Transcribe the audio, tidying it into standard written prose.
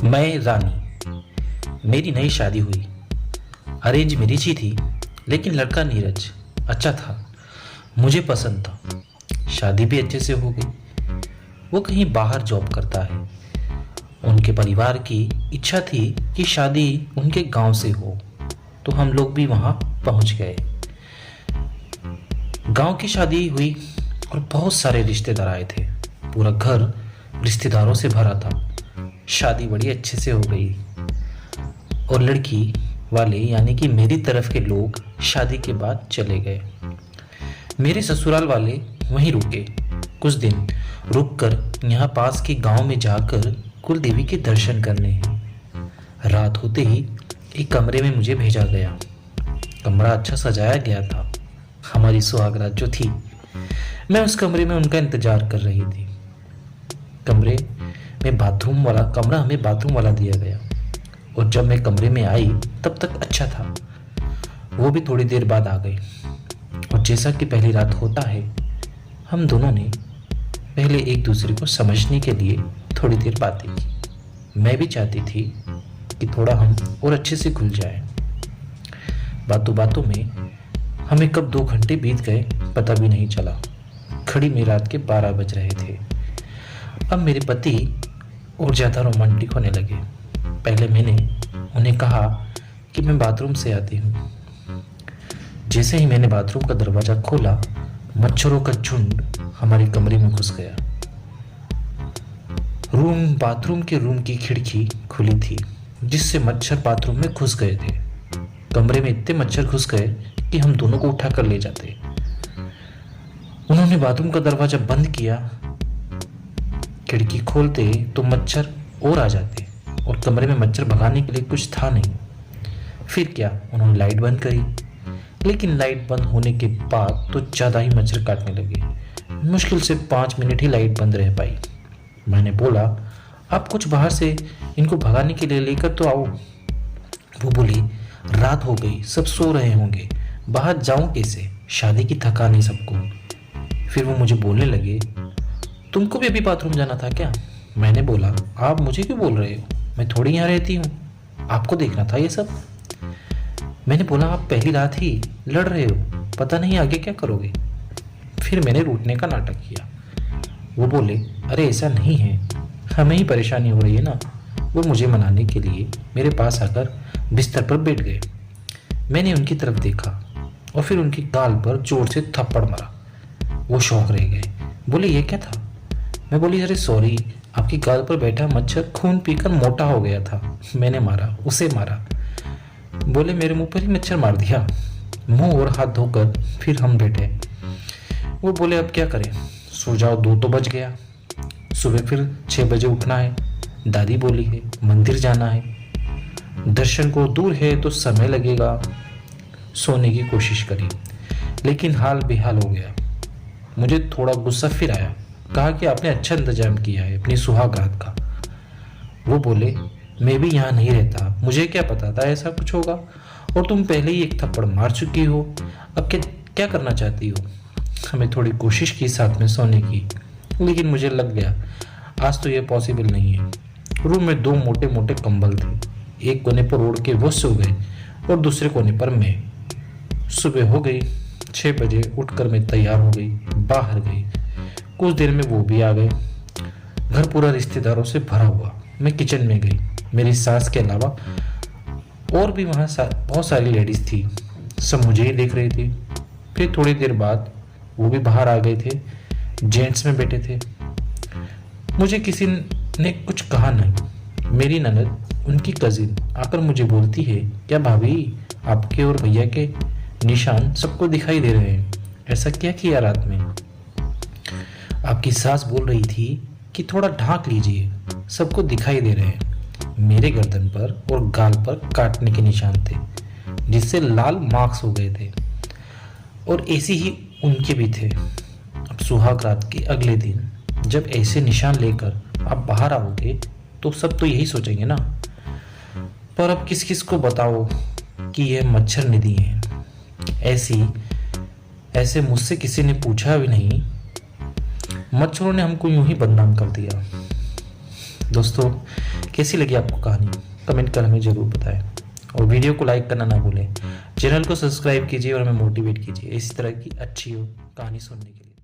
मैं रानी। मेरी नई शादी हुई। अरेंज मैरिज ही थी, लेकिन लड़का नीरज अच्छा था, मुझे पसंद था। शादी भी अच्छे से हो गई। वो कहीं बाहर जॉब करता है। उनके परिवार की इच्छा थी कि शादी उनके गांव से हो, तो हम लोग भी वहां पहुंच गए। गांव की शादी हुई और बहुत सारे रिश्तेदार आए थे। पूरा घर रिश्तेदारों से भरा था। शादी बड़ी अच्छे से हो गई और लड़की वाले यानी कि मेरी तरफ के लोग शादी के बाद चले गए। मेरे ससुराल वाले वहीं रुके। कुछ दिन रुककर यहाँ पास के गांव में जाकर कुल देवी के दर्शन करने हैं। रात होते ही एक कमरे में मुझे भेजा गया। कमरा अच्छा सजाया गया था। हमारी सुहागरात जो थी, मैं उस कमरे में उनका इंतजार कर रही थी। कमरा हमें बाथरूम वाला दिया गया। और जब मैं कमरे में आई तब तक अच्छा था। वो भी थोड़ी देर बाद आ गई। और जैसा कि पहली रात होता है, हम दोनों ने पहले एक दूसरे को समझने के लिए थोड़ी देर बातें की। मैं भी चाहती थी कि थोड़ा हम और अच्छे से खुल जाए। बातों बातों में हमें कब 2 घंटे बीत गए पता भी नहीं चला। घड़ी में रात के 12 बज रहे थे। अब मेरे पति और ज़्यादा रोमांटिक होने लगे। पहले मैंने उन्हें कहा कि मैं बाथरूम से आती हूँ। जैसे ही मैंने बाथरूम का दरवाज़ा खोला, मच्छरों का झुंड हमारे कमरे में घुस गया। बाथरूम के रूम की खिड़की खुली थी, जिससे मच्छर बाथरूम में घुस गए थे। कमरे में इतने मच्छर घुस गए कि हम दोनों को उठा कर ले जाते। उन्होंने बाथरूम का दरवाजा बंद किया। खिड़की खोलते तो मच्छर और आ जाते और कमरे में मच्छर भगाने के लिए कुछ था नहीं। फिर क्या, उन्होंने लाइट बंद करी, लेकिन लाइट बंद होने के बाद तो ज़्यादा ही मच्छर काटने लगे। मुश्किल से 5 मिनट ही लाइट बंद रह पाई। मैंने बोला, आप कुछ बाहर से इनको भगाने के लिए लेकर तो आओ। वो बोली, रात हो गई, सब सो रहे होंगे, बाहर जाऊं कैसे, शादी की थकान है सबको। फिर वो मुझे बोलने लगे, तुमको भी अभी बाथरूम जाना था क्या? मैंने बोला, आप मुझे क्यों बोल रहे हो, मैं थोड़ी यहाँ रहती हूँ, आपको देखना था ये सब। मैंने बोला, आप पहली रात ही लड़ रहे हो, पता नहीं आगे क्या करोगे। फिर मैंने रूठने का नाटक किया। वो बोले, अरे ऐसा नहीं है, हमें ही परेशानी हो रही है ना। वो मुझे मनाने के लिए मेरे पास आकर बिस्तर पर बैठ गए। मैंने उनकी तरफ देखा और फिर उनकी गाल पर जोर से थप्पड़ मारा। वो शौक रह गए। बोले, ये क्या था? मैं बोली, अरे सॉरी, आपकी गाल पर बैठा मच्छर खून पीकर मोटा हो गया था, मैंने मारा, उसे मारा। बोले, मेरे मुंह पर ही मच्छर मार दिया। मुंह और हाथ धोकर फिर हम बैठे। वो बोले, अब क्या करें, सो जाओ, 2 तो बज गया, सुबह फिर 6 बजे उठना है। दादी बोली है मंदिर जाना है, दर्शन को दूर है तो समय लगेगा। सोने की कोशिश करी, लेकिन हाल बेहाल हो गया। मुझे थोड़ा गुस्सा फिर आया। कहा कि आपने अच्छा इंतजाम किया है अपनी सुहागरात का। वो बोले, मैं भी यहाँ नहीं रहता, मुझे क्या पता था ऐसा कुछ होगा, और तुम पहले ही एक थप्पड़ मार चुकी हो, अब क्या क्या करना चाहती हो? हमें थोड़ी कोशिश की साथ में सोने की, लेकिन मुझे लग गया आज तो ये पॉसिबल नहीं है। रूम में 2 मोटे मोटे कंबल थे। एक कोने पर ओढ़ के वो सो गए और दूसरे कोने पर मैं। सुबह हो गई। 6 बजे उठकर मैं तैयार हो गई, बाहर गई। कुछ देर में वो भी आ गए। घर पूरा रिश्तेदारों से भरा हुआ। मैं किचन में गई। मेरी सास के अलावा और भी वहाँ बहुत सारी लेडीज थी। सब मुझे ही देख रही थी। फिर थोड़ी देर बाद वो भी बाहर आ गए थे, जेंट्स में बैठे थे। मुझे किसी ने कुछ कहा नहीं। मेरी ननद, उनकी कजिन आकर मुझे बोलती है, क्या भाभी, आपके और भैया के निशान सबको दिखाई दे रहे हैं, ऐसा क्या किया रात में? आपकी सास बोल रही थी कि थोड़ा ढांक लीजिए, सबको दिखाई दे रहे हैं। मेरे गर्दन पर और गाल पर काटने के निशान थे, जिससे लाल मार्क्स हो गए थे, और ऐसे ही उनके भी थे। अब सुहाग रात के अगले दिन जब ऐसे निशान लेकर आप बाहर आओगे तो सब तो यही सोचेंगे ना। पर अब किस किस को बताओ कि यह मच्छर निधि है। ऐसे मुझसे किसी ने पूछा भी नहीं। मच्छरों ने हमको यूं ही बदनाम कर दिया। दोस्तों, कैसी लगी आपको कहानी? कमेंट कर हमें ज़रूर बताएं और वीडियो को लाइक करना ना भूलें। चैनल को सब्सक्राइब कीजिए और हमें मोटिवेट कीजिए इसी तरह की अच्छी कहानी सुनने के लिए।